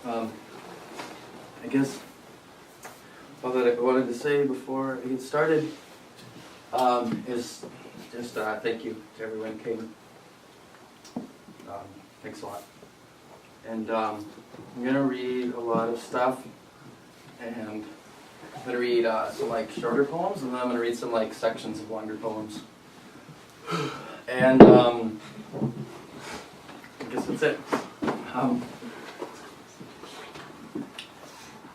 I guess all that I wanted to say before I get started is just thank you to everyone who came. Thanks a lot. And I'm going to read a lot of stuff, and I'm going to read some like shorter poems, and then I'm going to read some like sections of longer poems. And I guess that's it.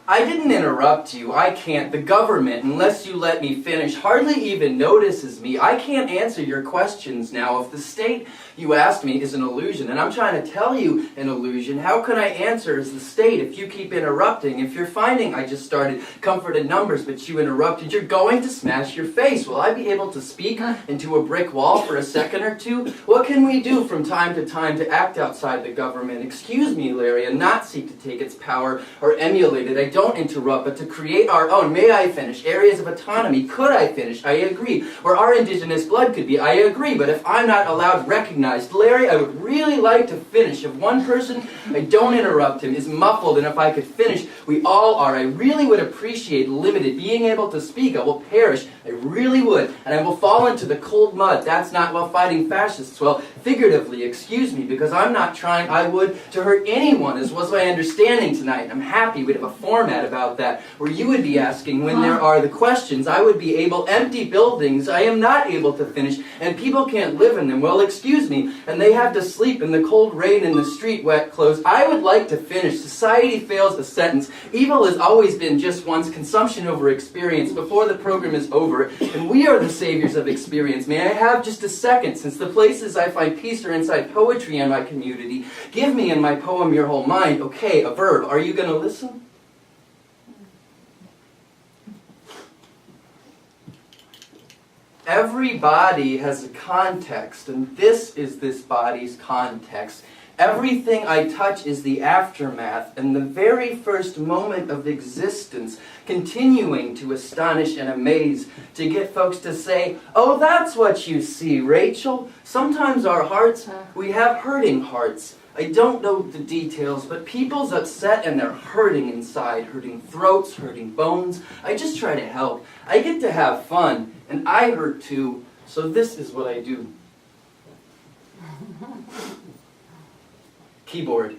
I didn't interrupt you. I can't. The government, unless you let me finish, hardly even notices me. I can't answer your questions now. If the state you asked me is an illusion, and I'm trying to tell you an illusion, how can I answer as the state if you keep interrupting? If you're finding I just started comfort in numbers, but you interrupted, you're going to smash your face. Will I be able to speak into a brick wall for a second or two? What can we do from time to time to act outside the government? Excuse me, Larry, and not seek to take its power or emulate it. I don't interrupt, but to create our own. May I finish? Areas of autonomy. Could I finish? I agree. Where our indigenous blood could be. I agree. But if I'm not allowed recognized, Larry, I would really like to finish. If one person, I don't interrupt him, is muffled, and if I could finish, we all are. I really would appreciate limited. Being able to speak, I will perish. I really would. And I will fall into the cold mud. That's not while fighting fascists. Well, figuratively, excuse me, because I'm not trying, I would, to hurt anyone, as was my understanding tonight. I'm happy we'd have a format about that, where you would be asking when there are the questions. I would be able, empty buildings, I am not able to finish, and people can't live in them. Well, excuse me, and they have to sleep in the cold rain in the street, wet clothes. I would like to finish. Society fails the sentence. Evil has always been just once, consumption over experience, before the program is over, and we are the saviors of experience. May I have just a second, since the places I find peace are inside poetry and my community. Give me in my poem your whole mind. Okay, a verb. Are you going to listen? Every body has a context, and this is this body's context. Everything I touch is the aftermath, and the very first moment of existence, continuing to astonish and amaze, to get folks to say, oh, that's what you see, Rachel. Sometimes our hearts, we have hurting hearts. I don't know the details, but people's upset and they're hurting inside, hurting throats, hurting bones. I just try to help. I get to have fun, and I hurt too, so this is what I do. Keyboard.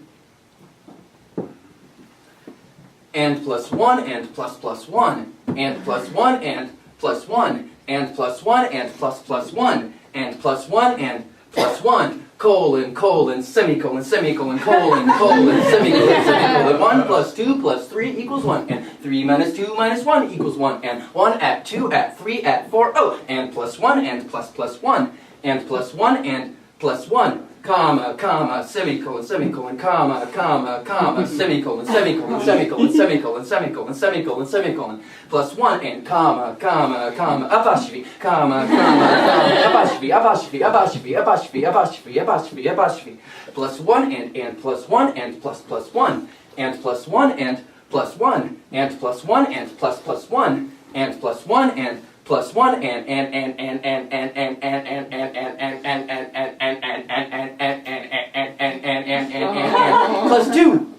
And plus one, and plus one, and plus one, and plus one, and plus one, and plus one, and plus one, and plus one. Colon, colon, semicolon, semicolon, colon, colon, semicolon, semicolon. 1 plus 2 plus 3 equals 1. And 3 minus 2 minus 1 equals 1. And 1 at 2 at 3 at 4. Oh, and plus 1 and plus 1. And plus 1 and plus 1. Comma, comma, semicolon, semicolon, comma, comma, comma, semicolon, semicolon, semicolon, semicolon, semicolon, semicolon, semicolon, plus 1 and comma, comma, comma, apostrophe, comma, comma, comma, apostrophe, apostrophe, apostrophe, apostrophe, apostrophe, apostrophe, apostrophe, plus 1 and plus 1 and plus 1 and plus 1 and plus 1 and plus 1 and plus 1 and plus 1 and plus 1 and plus 2.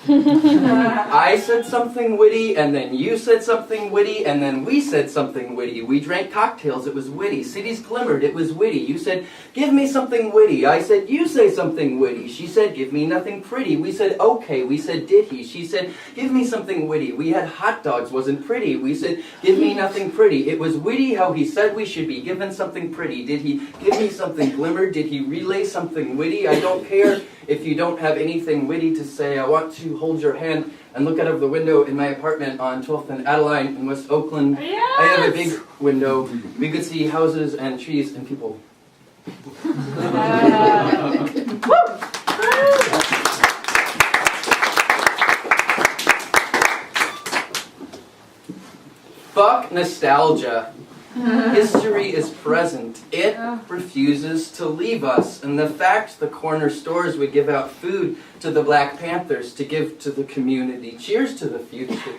I said something witty, and then you said something witty, and then we said something witty. We drank cocktails, it was witty. Cities glimmered, it was witty. You said, give me something witty. I said, you say something witty. She said, give me nothing pretty. We said, okay. We said, did he? She said, give me something witty. We had hot dogs, wasn't pretty. We said, give me nothing pretty. It was witty how he said we should be given something pretty. Did he give me something glimmer? Did he relay something witty? I don't care if you don't have anything witty to say. I want to hold your hand and look out of the window in my apartment on 12th and Adeline in West Oakland. Yes! I have a big window. We could see houses and trees and people. Fuck nostalgia. History is present. It refuses to leave us. And the fact the corner stores would give out food to the Black Panthers to give to the community. Cheers to the future.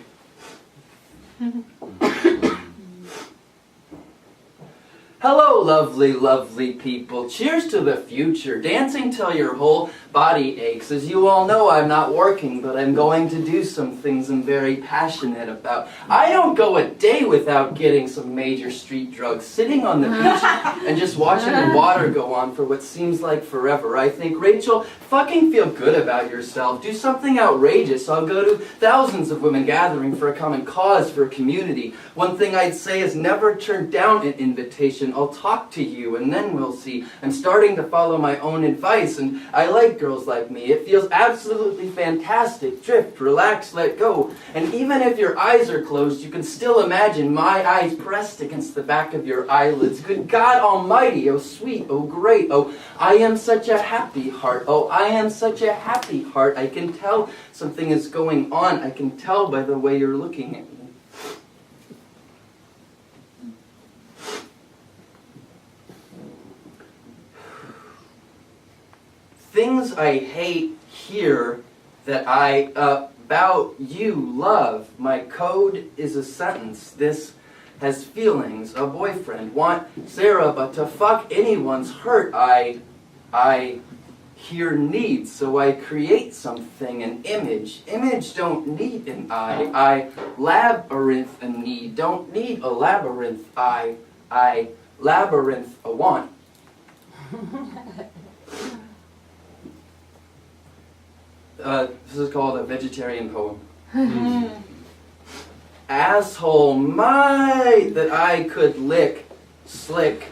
Hello, lovely, lovely people. Cheers to the future. Dancing till your whole body aches. As you all know, I'm not working, but I'm going to do some things I'm very passionate about. I don't go a day without getting some major street drugs, sitting on the beach and just watching the water go on for what seems like forever. I think, Rachel, fucking feel good about yourself. Do something outrageous. I'll go to thousands of women gathering for a common cause, for a community. One thing I'd say is never turn down an invitation. I'll talk to you and then we'll see. I'm starting to follow my own advice and I like girls like me. It feels absolutely fantastic. Drift, relax, let go. And even if your eyes are closed, you can still imagine my eyes pressed against the back of your eyelids. Good God Almighty, oh sweet, oh great, oh I am such a happy heart. Oh, I am such a happy heart. I can tell something is going on. I can tell by the way you're looking at me. Things I hate here that I about you love. My code is a sentence. This has feelings. A boyfriend. Want Sarah, but to fuck anyone's hurt. I hear needs, so I create something, an image. Image don't need an I labyrinth a need. Don't need a labyrinth. I labyrinth a want. This is called a vegetarian poem. Asshole, my, that I could lick, slick,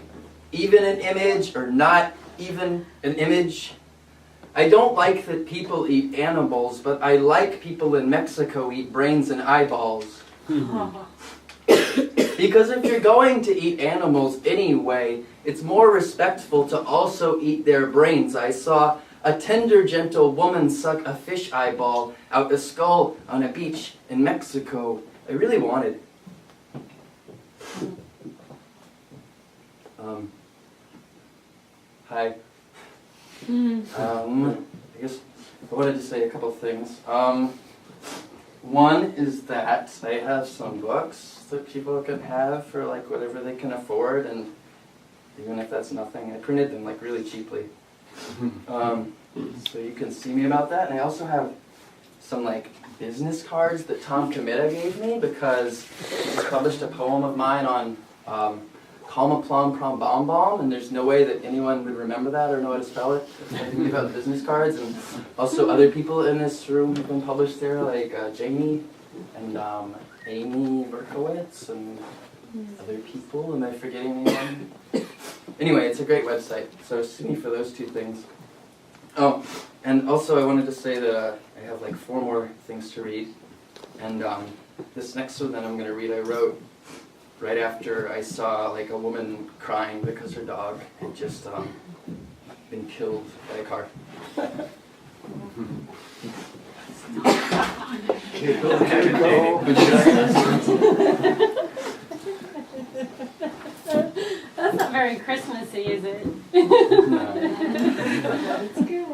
even an image or not even an image. I don't like that people eat animals, but I like people in Mexico eat brains and eyeballs. Because if you're going to eat animals anyway, it's more respectful to also eat their brains. I saw a tender, gentle woman suck a fish eyeball out a skull on a beach in Mexico. I really wanted. Hi. I guess I wanted to say a couple things. One is that I have some books that people can have for like whatever they can afford, and even if that's nothing, I printed them like really cheaply. So you can see me about that. And I also have some like business cards that Tom Comita gave me because he just published a poem of mine on Calma Plum Prom Bomb Bomb, and there's no way that anyone would remember that or know how to spell it. I think about business cards, and also other people in this room have been published there, like Janey and Amy Berkowitz and other people. Am I forgetting anyone? Anyway, it's a great website, so see me for those two things. Oh, and also I wanted to say that I have like 4 more things to read, and this next one that I'm going to read I wrote right after I saw like a woman crying because her dog had just been killed by a car. That's not very Christmassy, is it? It's good.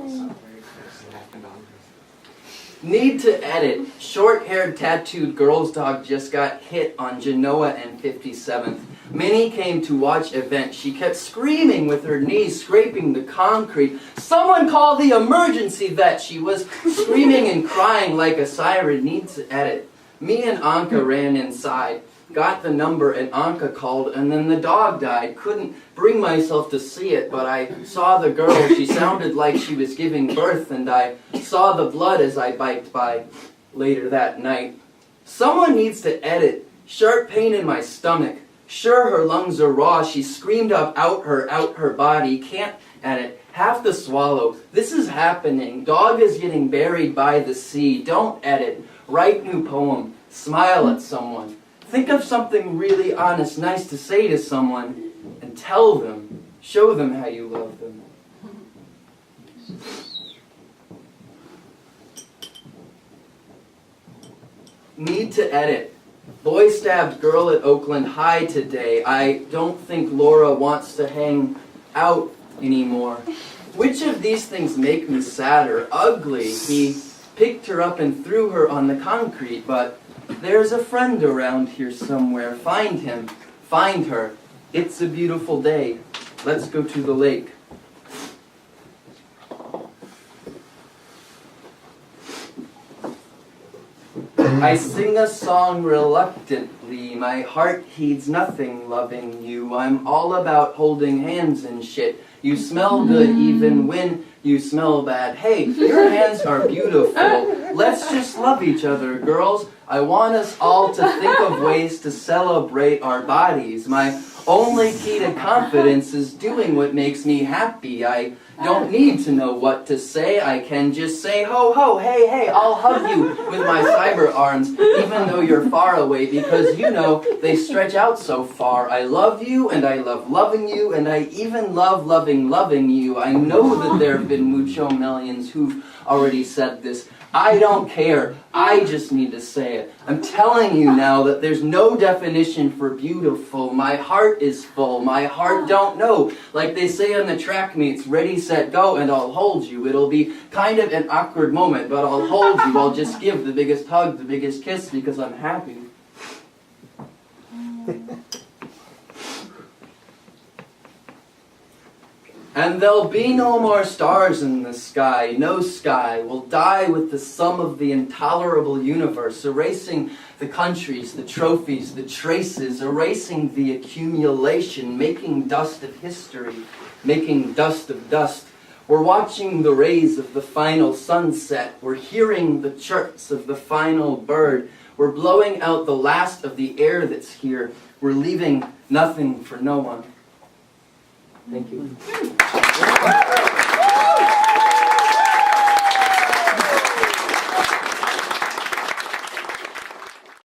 Need to edit. Short-haired, tattooed girl's dog just got hit on Genoa and 57th. Minnie came to watch event. She kept screaming with her knees scraping the concrete. Someone call the emergency vet. She was screaming and crying like a siren. Need to edit. Me and Anka ran inside. Got the number and Anka called, and then the dog died. Couldn't bring myself to see it, but I saw the girl. She sounded like she was giving birth, and I saw the blood as I biked by later that night. Someone needs to edit. Sharp pain in my stomach. Sure, her lungs are raw. She screamed up out her body. Can't edit. Have to swallow. This is happening. Dog is getting buried by the sea. Don't edit. Write new poem. Smile at someone. Think of something really honest, nice to say to someone, and tell them, show them how you love them. Need to edit. Boy stabbed girl at Oakland High today. I don't think Laura wants to hang out anymore. Which of these things make me sadder? Ugly. He picked her up and threw her on the concrete, but there's a friend around here somewhere. Find him. Find her. It's a beautiful day. Let's go to the lake. I sing a song reluctantly. My heart heeds nothing loving you. I'm all about holding hands and shit. You smell good even when you smell bad. Hey, your hands are beautiful. Let's just love each other, girls. I want us all to think of ways to celebrate our bodies. My only key to confidence is doing what makes me happy. I don't need to know what to say. I can just say, ho, ho, hey, hey, I'll hug you with my cyber arms, even though you're far away, because you know they stretch out so far. I love you, and I love loving you, and I even love loving you. I know that there have been mucho millions who've already said this. I don't care. I just need to say it. I'm telling you now that there's no definition for beautiful. My heart is full. My heart don't know. Like they say on the track meets, ready, set, go, and I'll hold you. It'll be kind of an awkward moment, but I'll hold you. I'll just give the biggest hug, the biggest kiss, because I'm happy. And there'll be no more stars in the sky. No sky will die with the sum of the intolerable universe, erasing the countries, the trophies, the traces, erasing the accumulation, making dust of history, making dust of dust. We're watching the rays of the final sunset. We're hearing the chirps of the final bird. We're blowing out the last of the air that's here. We're leaving nothing for no one. Thank you.